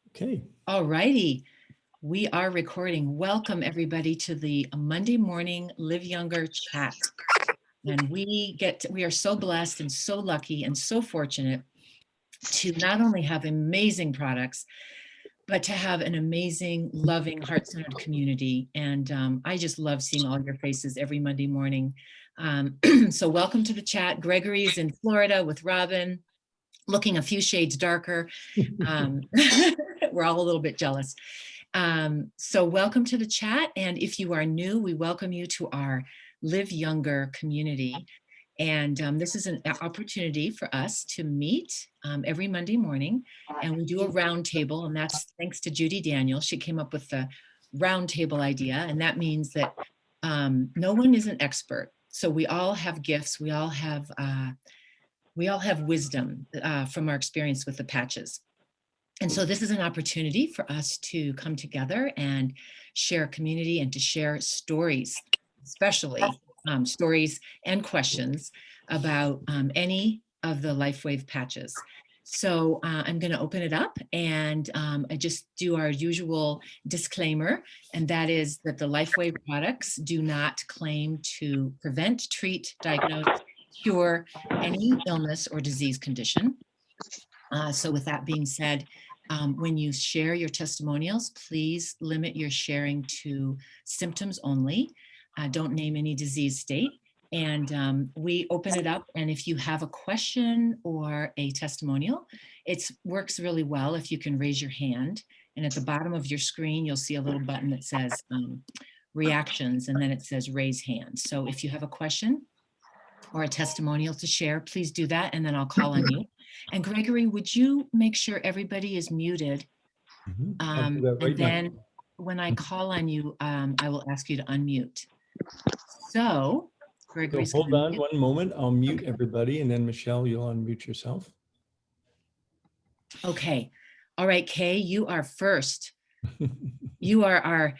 Okay. All righty. We are recording. Welcome everybody to the Monday morning Live Younger chat. And we are so blessed and so lucky and so fortunate to not only have amazing products, but to have an amazing, loving, heart-centered community. And I just love seeing all your faces every Monday morning. So welcome to the chat. Gregory's in Florida with Robin, looking a few shades darker. We're all a little bit jealous. So welcome to the chat. And if you are new, we welcome you to our Live Younger community. And this is an opportunity for us to meet every Monday morning, and we do a round table, and that's thanks to Judy Daniel. She came up with the round table idea, and that means that no one is an expert. So we all have gifts. We all have wisdom from our experience with the patches. And so this is an opportunity for us to come together and share community and to share stories, especially stories and questions about any of the LifeWave patches. So I'm going to open it up and I just do our usual disclaimer, and that is that the LifeWave products do not claim to prevent, treat, diagnose, cure any illness or disease condition. So with that being said, when you share your testimonials, please limit your sharing to symptoms only. Don't name any disease state. And we open it up. And if you have a question or a testimonial, it works really well if you can raise your hand. And at the bottom of your screen, you'll see a little button that says reactions, and then it says raise hand. So if you have a question or a testimonial to share, please do that, and then I'll call on you. And Gregory, would you make sure everybody is muted? I'll do that right and then when I call on you, I will ask you to unmute. So Gregory's hold on one moment. I'll mute everybody, and then Michelle, you'll unmute yourself. Okay. All right, Kay, you are first. You are our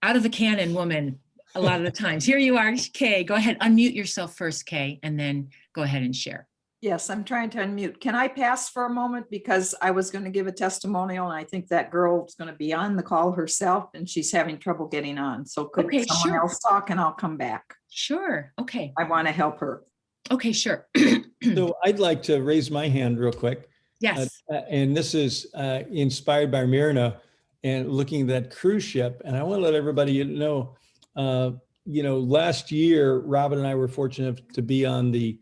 out of the cannon woman a lot of the times. Here you are, Kay. Go ahead, unmute yourself first, Kay, and then go ahead and share. Yes, I'm trying to unmute. Can I pass for a moment? Because I was going to give a testimonial, and I think that girl is going to be on the call herself, and she's having trouble getting on. So could someone else talk, and I'll come back? Sure. Okay. I want to help her. Okay, sure. So I'd like to raise my hand real quick. Yes. And this is inspired by Myrna and looking at that cruise ship. And I want to let everybody know, last year, Robin and I were fortunate to be on the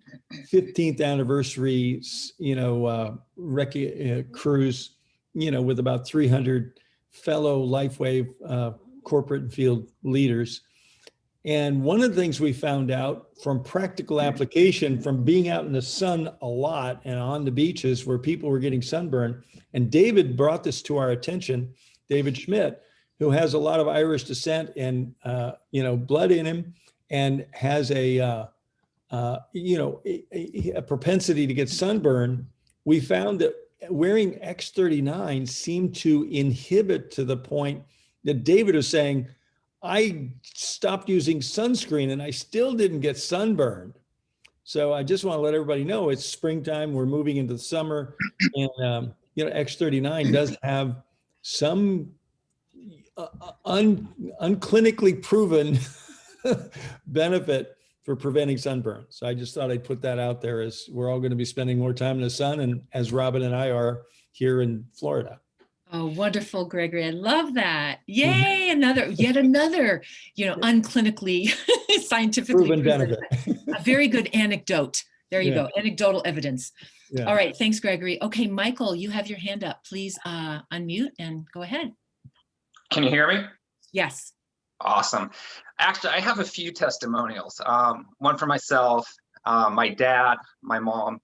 15th anniversary, cruise, with about 300 fellow LifeWave corporate and field leaders. And one of the things we found out from practical application from being out in the sun a lot and on the beaches where people were getting sunburned, and David brought this to our attention, David Schmidt, who has a lot of Irish descent and, blood in him and has a propensity to get sunburned. We found that wearing X39 seemed to inhibit to the point that David was saying, I stopped using sunscreen and I still didn't get sunburned. So I just want to let everybody know it's springtime. We're moving into the summer, and X39 does have some unclinically proven benefit for preventing sunburn. So I just thought I'd put that out there, as we're all going to be spending more time in the sun, and as Robin and I are here in Florida. Oh, wonderful, Gregory. I love that. Yay, yet another, unclinically, scientifically proven benefit. A very good anecdote. There you go. Anecdotal evidence. Yeah. All right. Thanks, Gregory. Okay, Michael, you have your hand up. Please unmute and go ahead. Can you hear me? Yes. Awesome. Actually, I have a few testimonials. One for myself, my dad, my mom,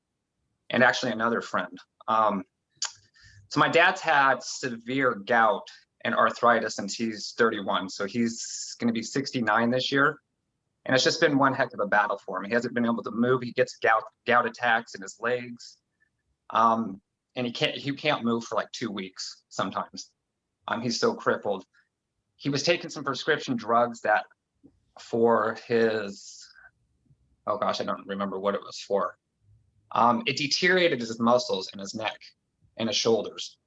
and actually another friend. So my dad's had severe gout and arthritis since he's 31. So he's going to be 69 this year. And it's just been one heck of a battle for him. He hasn't been able to move. He gets gout attacks in his legs. And he can't move for like 2 weeks sometimes. He's so crippled. He was taking some prescription drugs that for his, oh gosh, I don't remember what it was for. It deteriorated his muscles in his neck and his shoulders.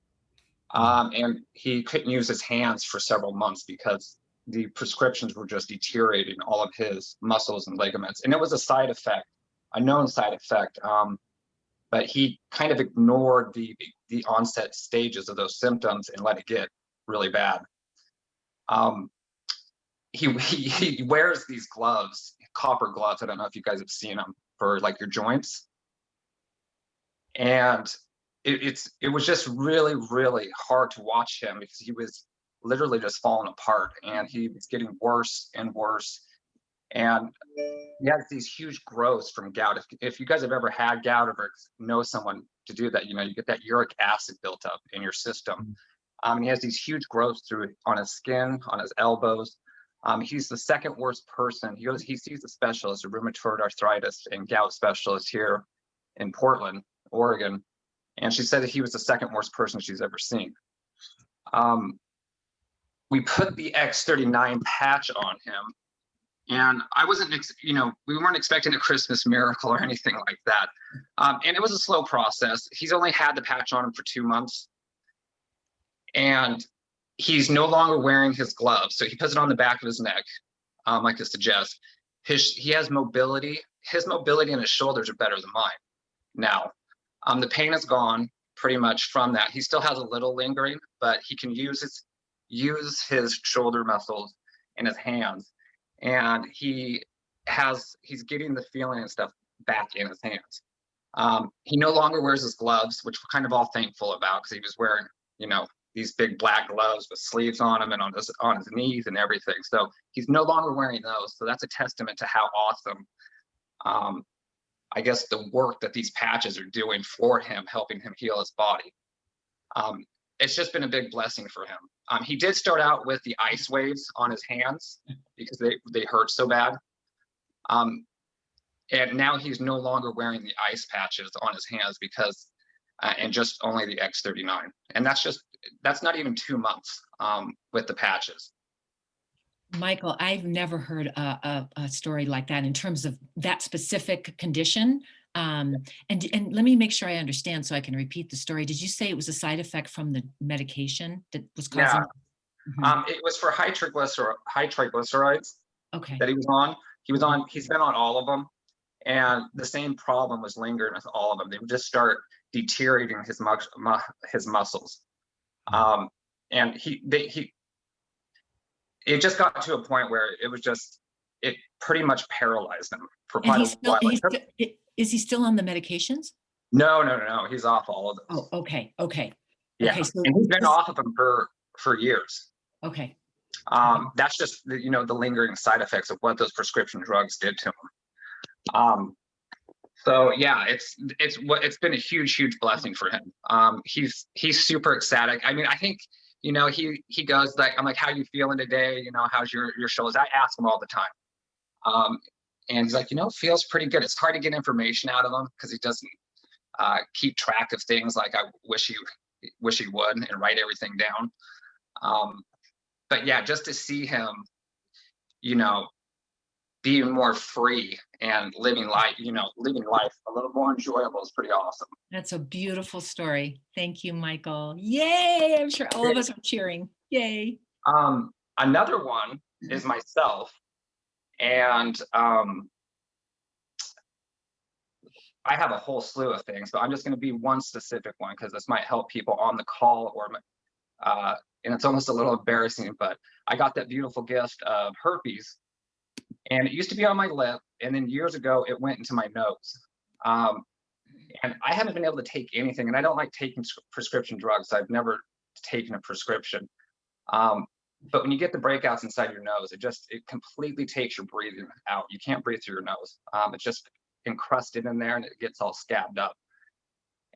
And he couldn't use his hands for several months because the prescriptions were just deteriorating all of his muscles and ligaments. And it was a side effect, a known side effect. But he kind of ignored the onset stages of those symptoms and let it get really bad. He wears these gloves, copper gloves. I don't know if you guys have seen them, for like your joints. And it was just really, really hard to watch him because he was literally just falling apart, and he was getting worse and worse. And he has these huge growths from gout. If you guys have ever had gout or know someone to do that, you get that uric acid built up in your system. And he has these huge growths on his skin, on his elbows. He's the second worst person. He sees a specialist, a rheumatoid arthritis and gout specialist here in Portland, Oregon. And she said that he was the second worst person she's ever seen. We put the X39 patch on him, and I wasn't, we weren't expecting a Christmas miracle or anything like that. And it was a slow process. He's only had the patch on him for 2 months, and he's no longer wearing his gloves. So he puts it on the back of his neck, like to suggest. He has mobility. His mobility in his shoulders are better than mine now. The pain is gone pretty much from that. He still has a little lingering, but he can use his shoulder muscles and his hands, and he's getting the feeling and stuff back in his hands. He no longer wears his gloves, which we're kind of all thankful about, because he was wearing, these big black gloves with sleeves on them and on his knees and everything. So he's no longer wearing those. So that's a testament to how awesome, I guess, the work that these patches are doing for him, helping him heal his body. It's just been a big blessing for him. He did start out with the ice waves on his hands because they hurt so bad. And now he's no longer wearing the ice patches on his hands because, and just only the X39. And that's not even 2 months with the patches. Michael, I've never heard a story like that in terms of that specific condition. And let me make sure I understand so I can repeat the story. Did you say it was a side effect from the medication that was causing? Yeah. It was for high triglycerides. Okay. That he was on. He's been on all of them. And the same problem was lingering with all of them. They would just start deteriorating his muscles. And it just got to a point where it pretty much paralyzed him for quite a while. Is he still on the medications? No. He's off all of those. Oh, okay. Yeah, okay, so and he's been off of them for years. Okay. That's just the lingering side effects of what those prescription drugs did to him. So yeah, it's been a huge blessing for him. He's super ecstatic. I mean, I think he goes like, I'm like, how are you feeling today? How's your shoulders? I ask him all the time. And he's like, feels pretty good. It's hard to get information out of him because he doesn't keep track of things like I wish he would, and write everything down. But yeah, just to see him, being more free and living life a little more enjoyable is pretty awesome. That's a beautiful story. Thank you, Michael. Yay! I'm sure all of us are cheering. Yay! Another one is myself, and I have a whole slew of things, but I'm just going to be one specific one because this might help people on the call, and it's almost a little embarrassing, but I got that beautiful gift of herpes, and it used to be on my lip, and then years ago it went into my nose. And I haven't been able to take anything, and I don't like taking prescription drugs. I've never taken a prescription. But when you get the breakouts inside your nose, it completely takes your breathing out. You can't breathe through your nose. It's just encrusted in there, and it gets all scabbed up.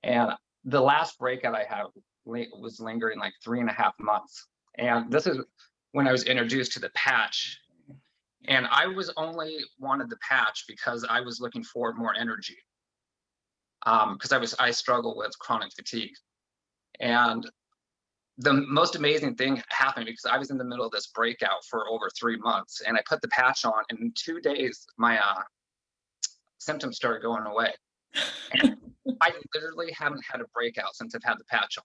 And the last breakout I had was lingering like 3.5 months. And this is when I was introduced to the patch. And I was only wanted the patch because I was looking for more energy. Because I struggle with chronic fatigue. And the most amazing thing happened because I was in the middle of this breakout for over 3 months, and I put the patch on, and in 2 days, my symptoms started going away. And I literally haven't had a breakout since I've had the patch on.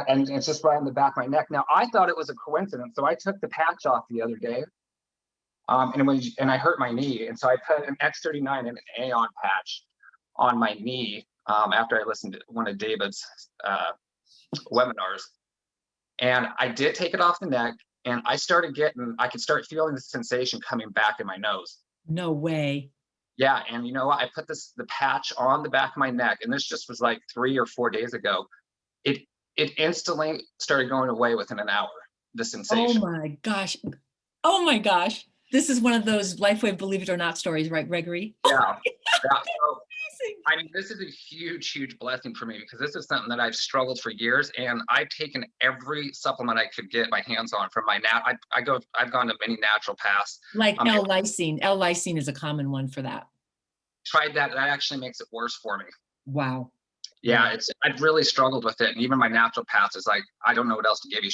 And it's just right on the back of my neck. Now, I thought it was a coincidence, so I took the patch off the other day, and I hurt my knee, and so I put an X39 and an Aeon patch on my knee after I listened to one of David's webinars, and I did take it off the neck, and I could start feeling the sensation coming back in my nose. No way. Yeah, and you know what? I put the patch on the back of my neck, and this just was like 3 or 4 days ago. It instantly started going away within an hour, the sensation. Oh my gosh. Oh my gosh. This is one of those LifeWave Believe It or Not stories, right, Gregory? Yeah. So, I mean, this is a huge, huge blessing for me because this is something that I've struggled for years, and I've taken every supplement I could get my hands on from my I've gone to many natural paths. Like L-lysine. L-lysine is a common one for that. Tried that. That actually makes it worse for me. Wow. Yeah, I've really struggled with it, and even my naturopath is like, I don't know what else to give you.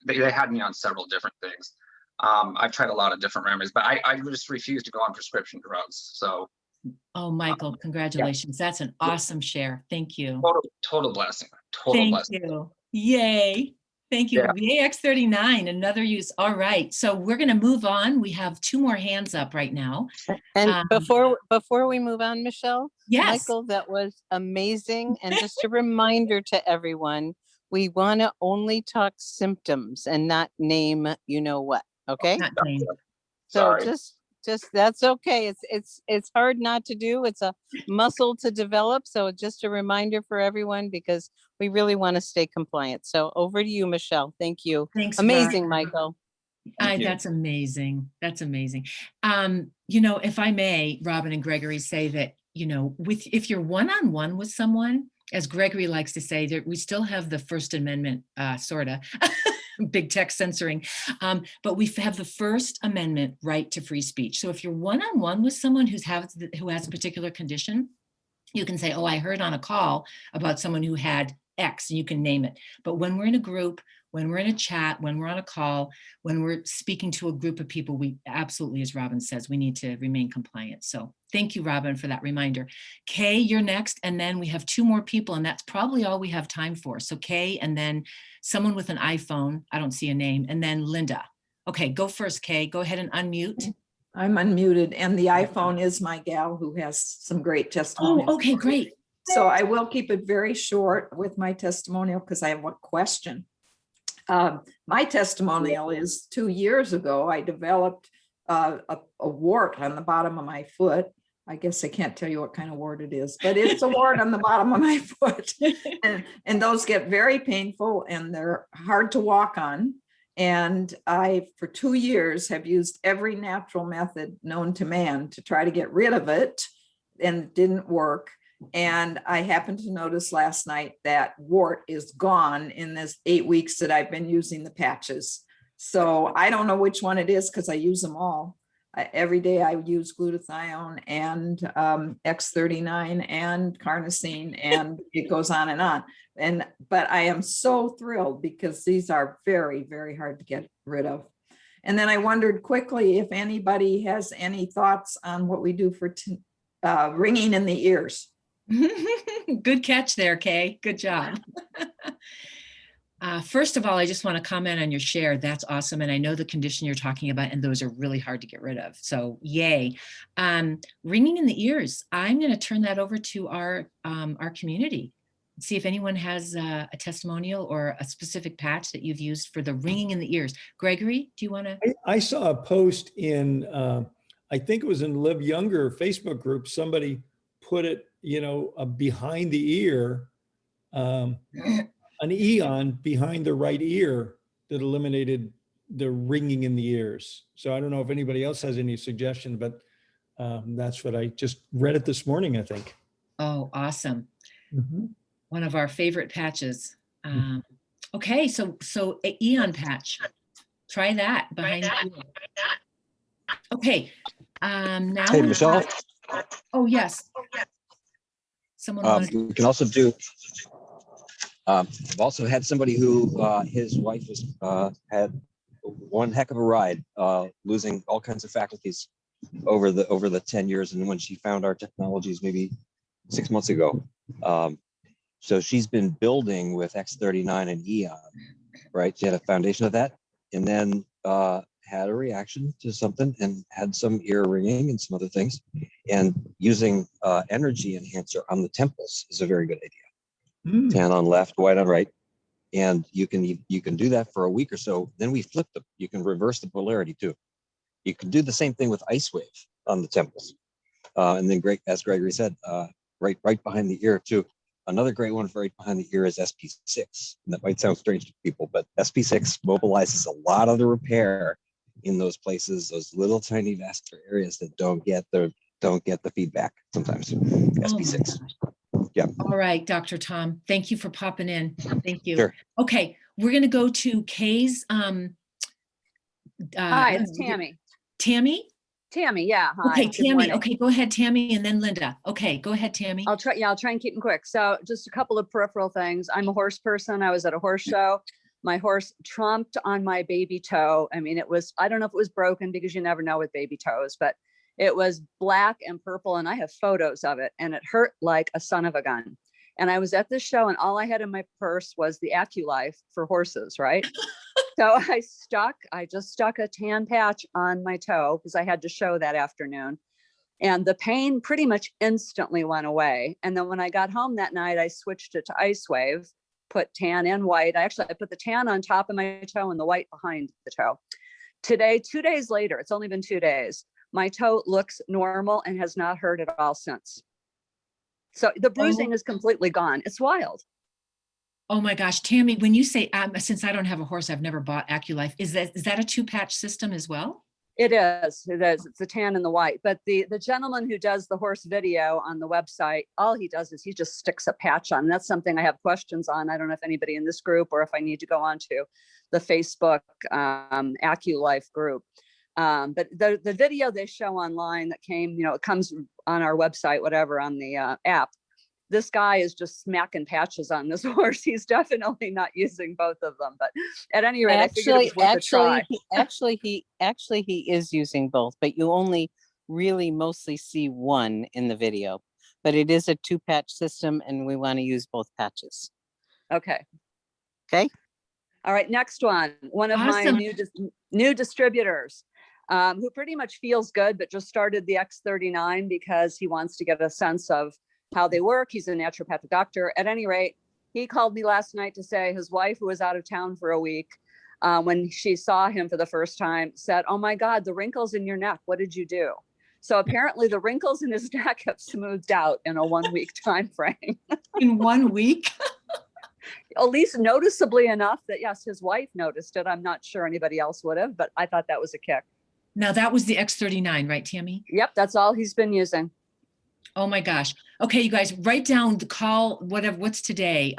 They had me on several different things. I've tried a lot of different remedies, but I just refuse to go on prescription drugs. So. Oh, Michael, congratulations. Yeah. That's an awesome share. Thank you. Total blessing. Total blessing. Thank you. Yay. Thank you. Yeah. VAX39, another use. All right. So we're going to move on. We have 2 more hands up right now. And before we move on, Michelle, yes. Michael, that was amazing. And just a reminder to everyone, we want to only talk symptoms and not name, you know what, okay? Not name. So just that's okay. It's hard not to do. It's a muscle to develop. So just a reminder for everyone, because we really want to stay compliant. So over to you, Michelle. Thank you. Thanks. Amazing, Michael. That's amazing. That's amazing. You know, if I may, Robin and Gregory, say that, you know, if you're one-on-one with someone, as Gregory likes to say, that we still have the First Amendment, sorta. Big tech censoring, but we have the First Amendment right to free speech. So if you're one-on-one with someone who has a particular condition, you can say, oh, I heard on a call about someone who had X, and you can name it. But when we're in a group, when we're in a chat, when we're on a call, when we're speaking to a group of people, we absolutely, as Robin says, we need to remain compliant. So thank you, Robin, for that reminder. Kay, you're next. And then we have 2 more people, and that's probably all we have time for. So Kay, and then someone with an iPhone. I don't see a name. And then Linda. Okay, go first, Kay. Go ahead and unmute. I'm unmuted, and the iPhone is my gal who has some great testimonials. Oh, okay, great. So I will keep it very short with my testimonial because I have a question. My testimonial is 2 years ago, I developed a wart on the bottom of my foot. I guess I can't tell you what kind of wart it is, but it's a wart on the bottom of my foot. And those get very painful, and they're hard to walk on. And I, for 2 years, have used every natural method known to man to try to get rid of it, and it didn't work. And I happened to notice last night that wart is gone in this 8 weeks that I've been using the patches. So I don't know which one it is because I use them all. Every day I use glutathione and X39 and carnosine, and it goes on and on. But I am so thrilled because these are very, very hard to get rid of. And then I wondered quickly if anybody has any thoughts on what we do for ringing in the ears. Good catch there, Kay. Good job. First of all, I just want to comment on your share. That's awesome. And I know the condition you're talking about, and those are really hard to get rid of. So yay. Ringing in the ears. I'm going to turn that over to our community. See if anyone has a testimonial or a specific patch that you've used for the ringing in the ears. Gregory, do you want to? I saw a post in, I think it was in Live Younger Facebook group. Somebody put it, you know, behind the ear, an Eon behind the right ear that eliminated the ringing in the ears. So I don't know if anybody else has any suggestion, but that's what I just read it this morning, I think. Oh, awesome. Mm-hmm. One of our favorite patches. Okay, so an Eon patch. Try that behind the ear. Okay. Now. Hey, Michelle. Oh, yes. Someone we can also do. I've also had somebody who his wife was had one heck of a ride, losing all kinds of faculties over the 10 years, and when she found our technologies maybe 6 months ago, So she's been building with X39 and Eon, right? She had a foundation of that, and then had a reaction to something and had some ear ringing and some other things. And using energy enhancer on the temples is a very good idea. Tan on left, white on right. And you can do that for a week or so. Then we flip them. You can reverse the polarity too. You can do the same thing with Ice Wave on the temples. And then as Gregory said, right behind the ear too. Another great one right behind the ear is SP6. And that might sound strange to people, but SP6 mobilizes a lot of the repair in those places, those little tiny vascular areas that don't get the feedback sometimes. SP6. Yeah. All right, Dr. Tom, thank you for popping in. Thank you. Sure. Okay, we're going to go to Kay's. Hi, it's Tammy. Tammy? Tammy, yeah. Hi. Okay, good Tammy. morning. Okay, go ahead, Tammy, and then Linda. Okay, go ahead, Tammy. I'll try and keep them quick. So just a couple of peripheral things. I'm a horse person. I was at a horse show. My horse trumped on my baby toe. I mean, I don't know if it was broken because you never know with baby toes, but it was black and purple and I have photos of it and it hurt like a son of a gun. And I was at this show and all I had in my purse was the AccuLife for horses, right? So I just stuck a tan patch on my toe because I had to show that afternoon. And the pain pretty much instantly went away. And then when I got home that night, I switched it to Ice Wave, put tan and white. I put the tan on top of my toe and the white behind the toe. Today, 2 days later, it's only been 2 days, my toe looks normal and has not hurt at all since. So the bruising is completely gone. It's wild. Oh my gosh, Tammy, when you say, since I don't have a horse, I've never bought AccuLife, is that a 2-patch system as well? It is. It's the tan and the white. But the gentleman who does the horse video on the website, all he does is he just sticks a patch on. And that's something I have questions on. I don't know if anybody in this group or if I need to go on to the Facebook AccuLife group. But the video they show online that came, it comes on our website, whatever, on the app. This guy is just smacking patches on this horse. He's definitely not using both of them, but at any rate, I figured it was worth a try. He is using both, but you only really mostly see one in the video. But it is a 2-patch system, and we want to use both patches. Okay. Okay. All right. Next one. One of my new distributors, who pretty much feels good, but just started the X39 because he wants to get a sense of how they work. He's a naturopathic doctor. At any rate, he called me last night to say his wife, who was out of town for a week, when she saw him for the first time, said, "Oh my God, the wrinkles in your neck, what did you do?" So apparently the wrinkles in his neck have smoothed out in a 1-week time frame. In 1 week? At least noticeably enough that, yes, his wife noticed it. I'm not sure anybody else would have, but I thought that was a kick. Now that was the X39, right, Tammy? Yep, that's all he's been using. Oh my gosh. Okay, you guys, write down the call, what's today?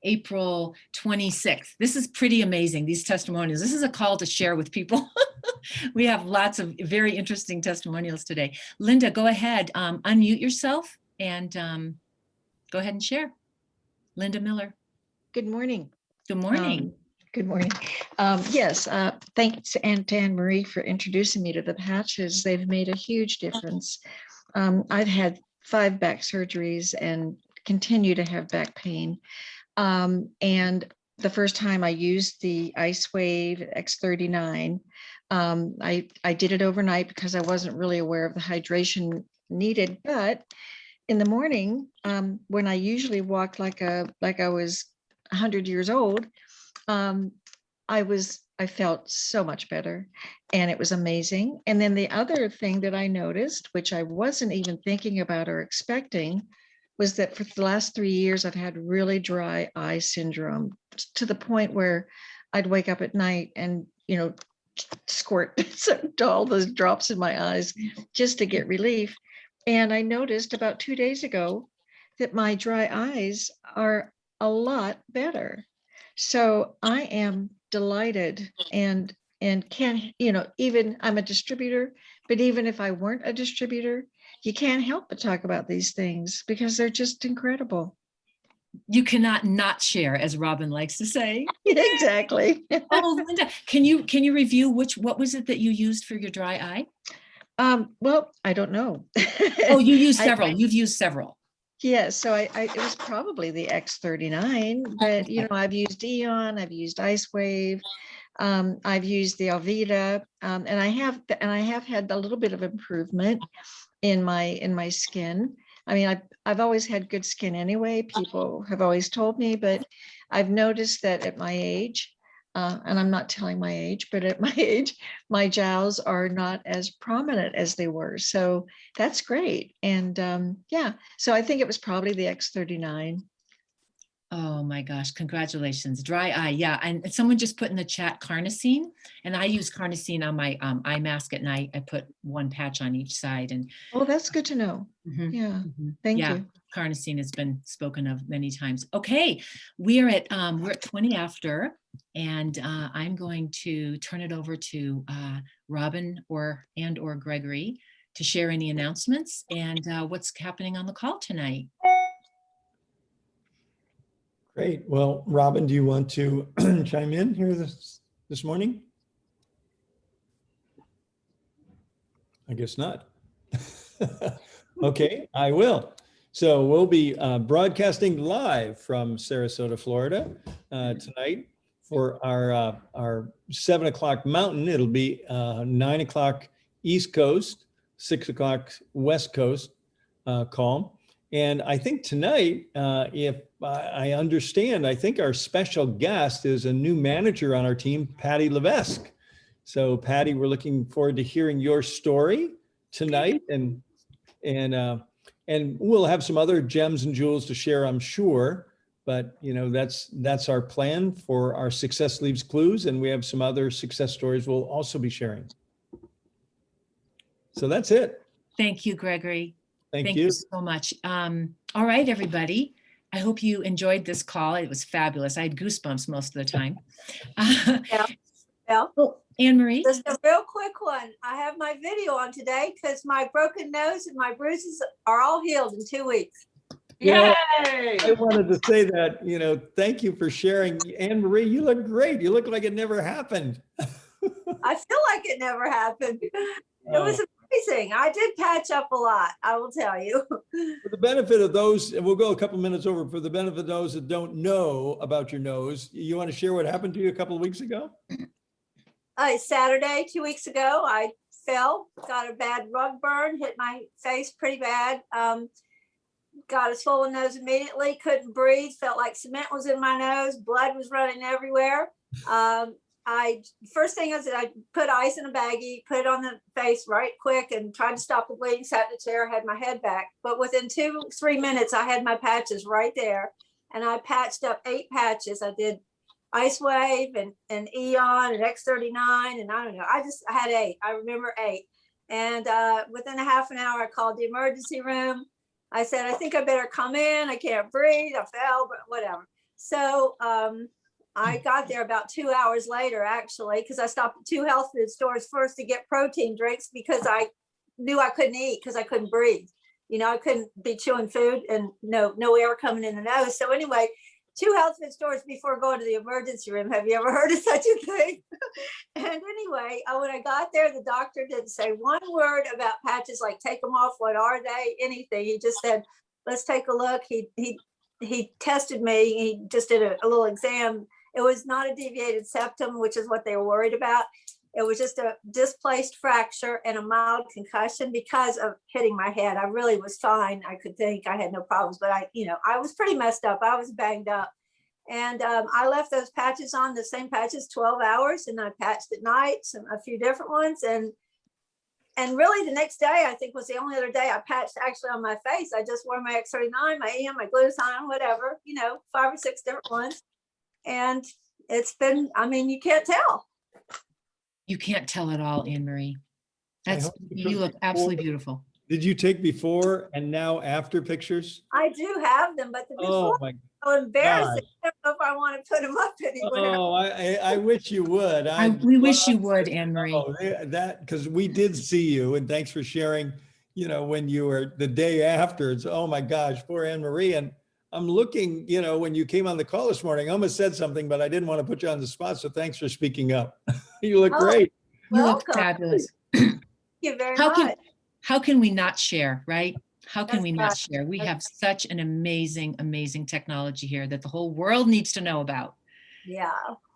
April 26th. This is pretty amazing, these testimonials. This is a call to share with people. We have lots of very interesting testimonials today. Linda, go ahead, unmute yourself and go ahead and share. Linda Miller. Good morning. Good morning. Good morning. Yes, thanks Anne Marie for introducing me to the patches. They've made a huge difference. I've had 5 back surgeries and continue to have back pain. And the first time I used the Ice Wave X39, I did it overnight because I wasn't really aware of the hydration needed. But in the morning, when I usually walk like I was 100 years old, I felt so much better and it was amazing. And then the other thing that I noticed, which I wasn't even thinking about or expecting, was that for the last 3 years, I've had really dry eye syndrome to the point where I'd wake up at night and, squirt all those drops in my eyes just to get relief. And I noticed about 2 days ago that my dry eyes are a lot better. So I am delighted and can, even I'm a distributor, but even if I weren't a distributor, you can't help but talk about these things because they're just incredible. You cannot not share, as Robin likes to say. Exactly. Oh, Linda, can you review what was it that you used for your dry eye? Well, I don't know. Oh, you used several. You've used several. Yes, so it was probably the X39, but you know, I've used Eon, I've used Ice Wave, I've used the Alvita, and I have had a little bit of improvement in my skin. I mean, I've always had good skin anyway. People have always told me, but I've noticed that at my age, and I'm not telling my age, but at my age, my jowls are not as prominent as they were. So that's great. And yeah, so I think it was probably the X39. Oh my gosh, congratulations. Dry eye. Yeah. And someone just put in the chat carnosine, and I use carnosine on my eye mask at night. I put one patch on each side, and Oh, that's good to know. mhm, Yeah, mhm. thank Yeah, you. carnosine has been spoken of many times. Okay, we're at 20 after, and I'm going to turn it over to Robin or Gregory to share any announcements and what's happening on the call tonight. Great. Well, Robin, do you want to chime in here this morning? I guess not. Okay, I will. So we'll be broadcasting live from Sarasota, Florida tonight for our 7 o'clock Mountain. It'll be 9 o'clock East Coast, 6 o'clock West Coast call. And I think tonight, if I understand, I think our special guest is a new manager on our team, Patty Levesque. So Patty, we're looking forward to hearing your story tonight, and we'll have some other gems and jewels to share, I'm sure. But you know, that's our plan for our Success Leaves Clues, and we have some other success stories we'll also be sharing. So that's it. Thank you, Gregory. Thank you you. so much. All right, everybody. I hope you enjoyed this call. It was fabulous. I had goosebumps most of the time. Yeah. Oh, Anne Marie. Just a real quick one. I have my video on today because my broken nose and my bruises are all healed in 2 weeks. Yeah, I wanted to say that, you know, thank you for sharing. Anne Marie, you look great. You look like it never happened. I feel like it never happened. It was amazing. I did patch up a lot, I will tell you. For the benefit of those, and we'll go a couple minutes over, for the benefit of those that don't know about your nose, you want to share what happened to you a couple of weeks ago? Saturday, 2 weeks ago, I fell, got a bad rug burn, hit my face pretty bad. Got a swollen nose immediately, couldn't breathe, felt like cement was in my nose, blood was running everywhere. First thing is that I put ice in a baggie, put it on the face right quick and tried to stop the bleeding, sat in the chair, had my head back. But within 2-3 minutes, I had my patches right there. And I patched up 8 patches. I did Ice Wave and Eon and X39. And I don't know, I had 8. I remember 8. And within a half an hour, I called the emergency room. I said, I think I better come in. I can't breathe. I fell, but whatever. So I got there about 2 hours later, actually, because I stopped at 2 health food stores first to get protein drinks because I knew I couldn't eat because I couldn't breathe. You know, I couldn't be chewing food and no air coming in the nose. So anyway, 2 health food stores before going to the emergency room. Have you ever heard of such a thing? And anyway, when I got there, the doctor didn't say one word about patches, like take them off, what are they, anything. He just said, let's take a look. He tested me. He just did a little exam. It was not a deviated septum, which is what they were worried about. It was just a displaced fracture and a mild concussion because of hitting my head. I really was fine. I could think I had no problems, but I was pretty messed up. I was banged up. And I left those patches on, the same patches, 12 hours, and I patched at night, a few different ones. And really the next day, I think was the only other day I patched actually on my face. I just wore my X39, my EM, my glutathione, whatever, 5 or 6 different ones. And it's been, I mean, you can't tell. You can't tell at all, Anne Marie. You look absolutely beautiful. Did you take before and now after pictures? I do have them, but the before so embarrassing. I don't know if I want to put them up anywhere. Oh, I wish you would. We wish you would, Anne Marie. That, because we did see you, and thanks for sharing. When you were the day after, it's, oh my gosh, poor Anne Marie. And I'm looking, when you came on the call this morning, I almost said something, but I didn't want to put you on the spot. So thanks for speaking up. You look great. You look fabulous. Thank you very much. How can we not share, right? How can That's we not right. share? We have such an amazing, amazing technology here that the whole world needs to know about. Yeah,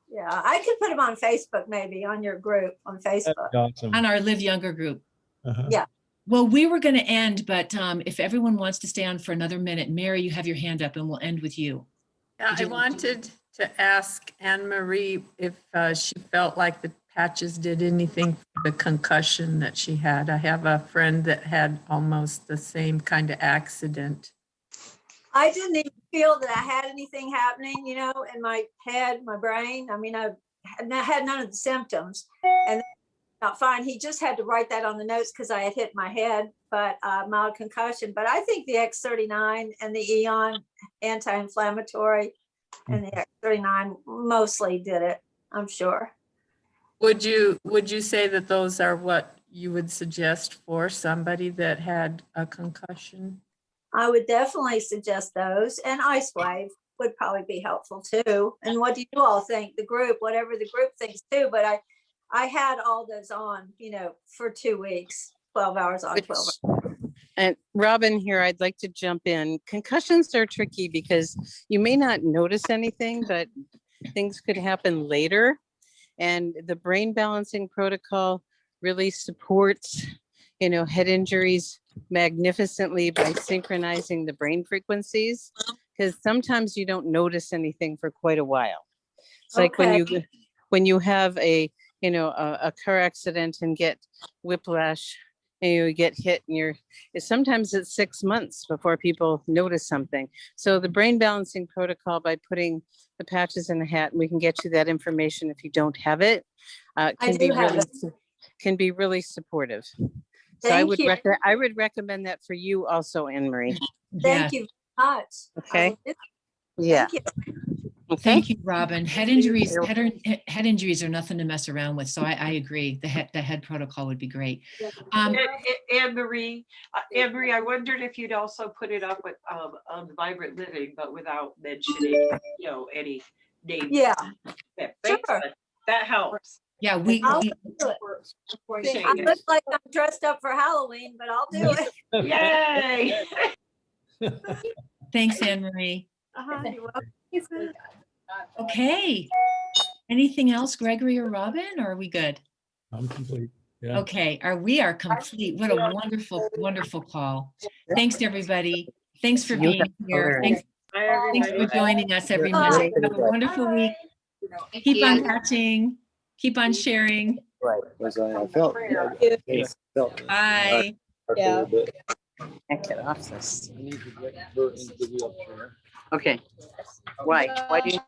yeah. I could put them on Facebook, maybe on your group on That'd Facebook. be awesome. On our Live Younger group. Uh-huh. Yeah. Well, we were going to end, but if everyone wants to stay on for another minute, Mary, you have your hand up and we'll end with you. Yeah, Did I you- wanted to ask Anne Marie if she felt like the patches did anything for the concussion that she had. I have a friend that had almost the same kind of accident. I didn't even feel that I had anything happening, you know, in my head, my brain. I mean, I had none of the symptoms, and not fine. He just had to write that on the notes because I had hit my head, but mild concussion. But I think the X39 and the Eon anti-inflammatory and the X39 mostly did it, I'm sure. Would you say that those are what you would suggest for somebody that had a concussion? I would definitely suggest those, and Ice Wave would probably be helpful too. And what do you all think? The group, whatever the group thinks too, but I had all those on, you know, for 2 weeks, 12 hours on, 12 hours. And Robin here, I'd like to jump in. Concussions are tricky because you may not notice anything, but things could happen later. And the brain balancing protocol really supports, head injuries magnificently by synchronizing the brain frequencies, because sometimes you don't notice anything for quite a while. It's like when you have a car accident and get whiplash, and you get hit and sometimes it's 6 months before people notice something. So the brain balancing protocol, by putting the patches in the hat, and we can get you that information if you don't have it, can be really supportive. So I would recommend that for you also, Anne Marie. Thank you very much. Okay. Yeah. Okay. Thank you, Robin. Head injuries are nothing to mess around with. So I agree. The head protocol would be great. Anne Marie, I wondered if you'd also put it up with Vibrant Living, but without mentioning, any names. Yeah. Thanks, Sure. that helps. Yeah, I'll do it. Appreciate I it. look like I'm dressed up for Halloween, but I'll do it. Yay! Thanks, Anne Marie. You're welcome. Okay. Anything else, Gregory or Robin, or are we good? I'm complete. Yeah. Okay, we are complete. What a wonderful, wonderful call. Thanks to everybody. Thanks for being here. Thanks for joining us every minute. Have a wonderful week. Keep on patching. Keep on sharing. Right. As I felt. Bye. Yeah. Can't get off this. Okay. Why? Why do you?